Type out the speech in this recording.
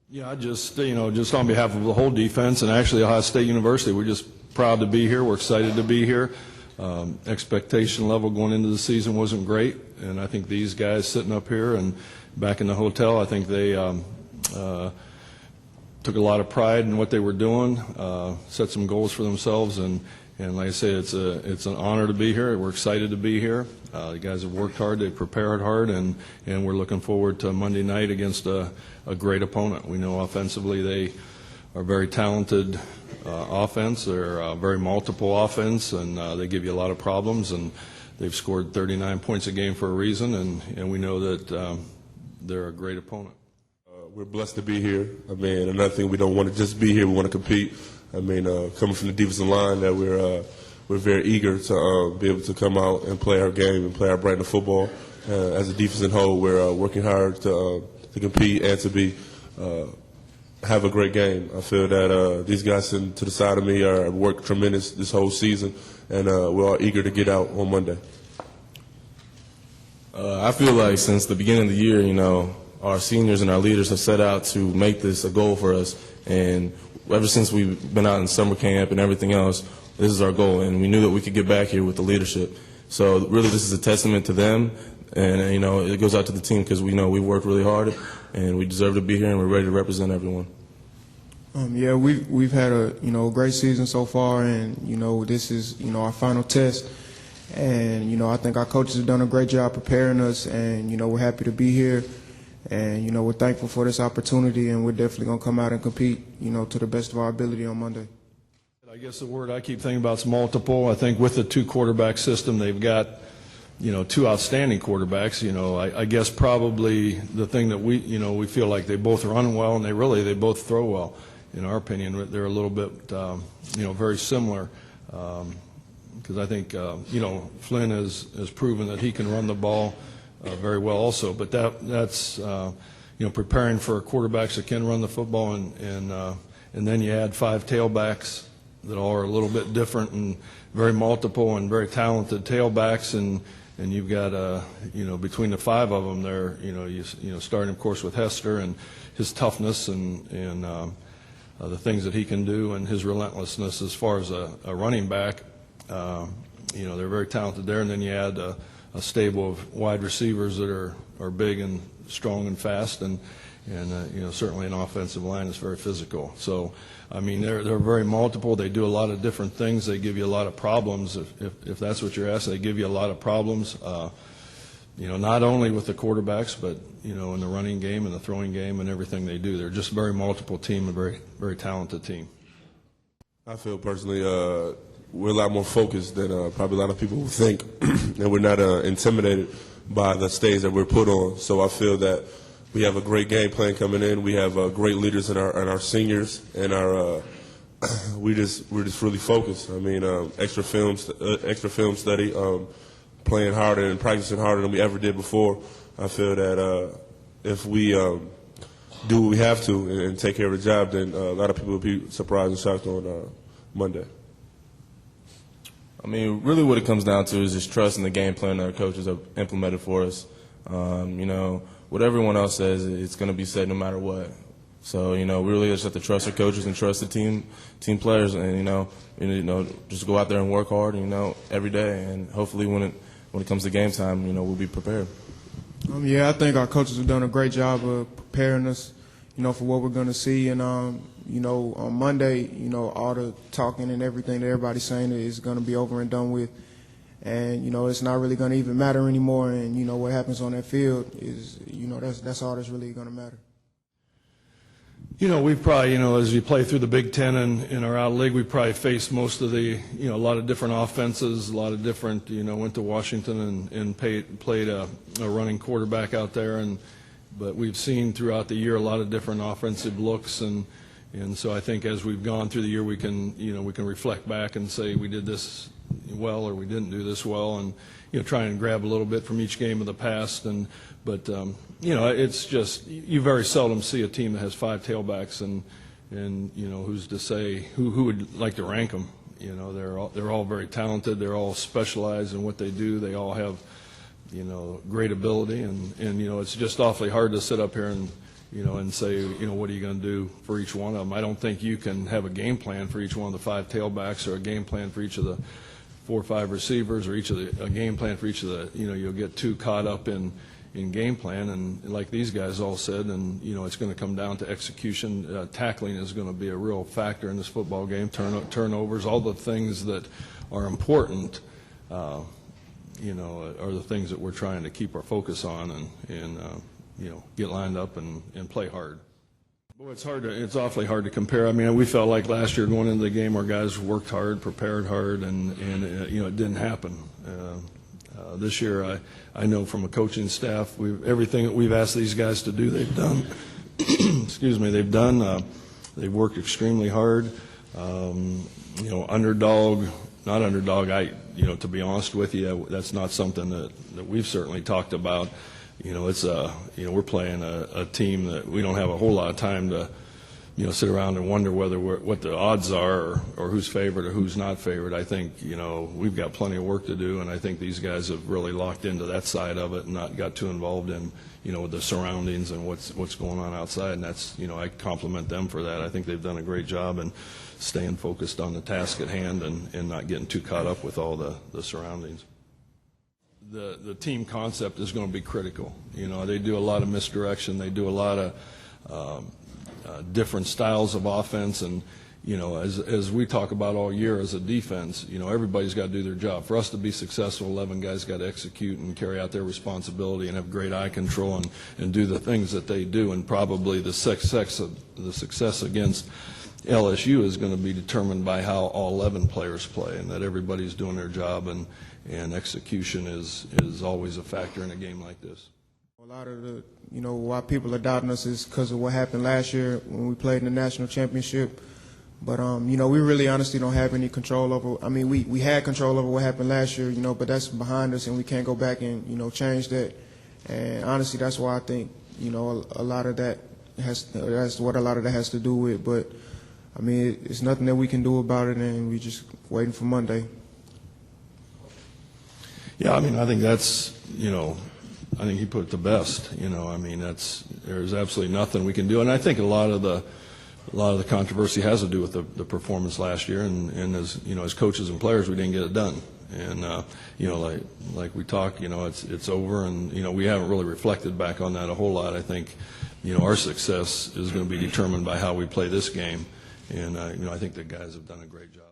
Yeah, just on behalf of the whole defense and actually Ohio State University, we're just proud to be here. We're excited to be here. Expectation level going into the season wasn't great, and I think these guys sitting up here and back in the hotel, I think they took a lot of pride in what they were doing, set some goals for themselves, and like I say, it's an honor to be here. We're excited to be here. The guys have worked hard, they've prepared hard, and we're looking forward to Monday night against a great opponent. We know offensively they are very talented offense. They're very multiple offense, and they give you a lot of problems, and they've scored 39 points a game for a reason, and we know that they're a great opponent. We're blessed to be here. I mean, another thing, we don't want to just be here, we want to compete. I mean, coming from the defensive line, that we're very eager to be able to come out and play our game and play our brand of football. As a defensive whole, we're working hard to compete and to have a great game. I feel that these guys sitting to the side of me have worked tremendous this whole season, and we're all eager to get out on Monday. I feel like since the beginning of the year, our seniors and our leaders have set out to make this a goal for us, and ever since we've been out in summer camp and everything else, this is our goal, and we knew that we could get back here with the leadership. So really this is a testament to them, and it goes out to the team because we know we've worked really hard, and we deserve to be here, and we're ready to represent everyone. Yeah, we've had a great season so far, and this is our final test, and I think our coaches have done a great job preparing us, and we're happy to be here. And, we're thankful for this opportunity, and we're definitely going to come out and compete, to the best of our ability on Monday. I guess the word I keep thinking about is multiple. I think with the two-quarterback system, they've got, two outstanding quarterbacks. I guess probably the thing that we feel like they both run well, and they both throw well. In our opinion, they're a little bit, very similar. Because I think, Flynn has proven that he can run the ball very well also, but that's preparing for quarterbacks that can run the football, and then you add 5 tailbacks that all are a little bit different and very multiple and very talented tailbacks, and you've got between the 5 of them there, starting of course with Hester and his toughness and the things that he can do and his relentlessness as far as a running back. They're very talented there, and then you add a stable of wide receivers that are big and strong and fast, and certainly an offensive line that's very physical. So, I mean, they're very multiple. They do a lot of different things. They give you a lot of problems. If that's what you're asking, they give you a lot of problems. Not only with the quarterbacks, but in the running game and the throwing game and everything they do. They're just a very multiple team, a very very talented team. I feel personally we're a lot more focused than probably a lot of people would think, and we're not intimidated by the stage that we're put on. So I feel that we have a great game plan coming in. We have great leaders in our seniors, and we're just really focused. I mean, extra film study, playing harder and practicing harder than we ever did before. I feel that if we do what we have to and take care of the job, then a lot of people will be surprised and shocked on Monday. I mean, really what it comes down to is just trust in the game plan that our coaches have implemented for us. What everyone else says, it's going to be said no matter what. So, we really just have to trust our coaches and trust the team players, and, just go out there and work hard, every day. And hopefully when it comes to game time, we'll be prepared. Yeah, I think our coaches have done a great job of preparing us, for what we're going to see. And, on Monday, all the talking and everything that everybody's saying is going to be over and done with. And, it's not really going to even matter anymore. And, what happens on that field is, that's all that's really going to matter. We've probably, as you play through the Big Ten and our out league, we've probably faced most of the, a lot of different offenses, a lot of different, went to Washington and played a running quarterback out there, but we've seen throughout the year a lot of different offensive looks, and so I think as we've gone through the year, we can reflect back and say we did this well or we didn't do this well, and try and grab a little bit from each game of the past, but it's just you very seldom see a team that has 5 tailbacks, and who's to say who would like to rank them? They're all very talented. They're all specialized in what they do. They all have great ability, and it's just awfully hard to sit up here and and say, what are you going to do for each one of them? I don't think you can have a game plan for each one of the 5 tailbacks or a game plan for each of the 4 or 5 receivers or a game plan for each of the, you'll get too caught up in game plan, and like these guys all said, and it's going to come down to execution. Tackling is going to be a real factor in this football game. Turnovers, all the things that are important, are the things that we're trying to keep our focus on and get lined up and play hard. Boy, it's awfully hard to compare. I mean, we felt like last year going into the game, our guys worked hard, prepared hard, and it didn't happen. This year, I know from a coaching staff, everything that we've asked these guys to do, they've done. Excuse me, they've done. They've worked extremely hard. Underdog, not underdog. To be honest with you, that's not something that we've certainly talked about. It's we're playing a team that we don't have a whole lot of time to sit around and wonder what the odds are or who's favored or who's not favored. I think we've got plenty of work to do, and I think these guys have really locked into that side of it and not got too involved in the surroundings and what's going on outside. And that's I compliment them for that. I think they've done a great job in staying focused on the task at hand and not getting too caught up with all the surroundings. The team concept is going to be critical. They do a lot of misdirection. They do a lot of different styles of offense, and as we talk about all year as a defense, everybody's got to do their job. For us to be successful, 11 guys got to execute and carry out their responsibility and have great eye control and do the things that they do. And probably the success against LSU is going to be determined by how all 11 players play, and that everybody's doing their job, and execution is always a factor in a game like this. A lot of the, why people are doubting us is because of what happened last year when we played in the national championship. But, we really honestly don't have any control over. I mean, we had control over what happened last year, but that's behind us, and we can't go back and, change that. And honestly, that's why I think, a lot of that that's what a lot of that has to do with. But, I mean, it's nothing that we can do about it, and we just waiting for Monday. Yeah, I mean, I think that's, I think he put it the best. I mean, there's absolutely nothing we can do, and I think a lot of the controversy has to do with the performance last year, and as coaches and players, we didn't get it done, and like we talked, it's over, and we haven't really reflected back on that a whole lot. I think our success is going to be determined by how we play this game, and I think the guys have done a great job.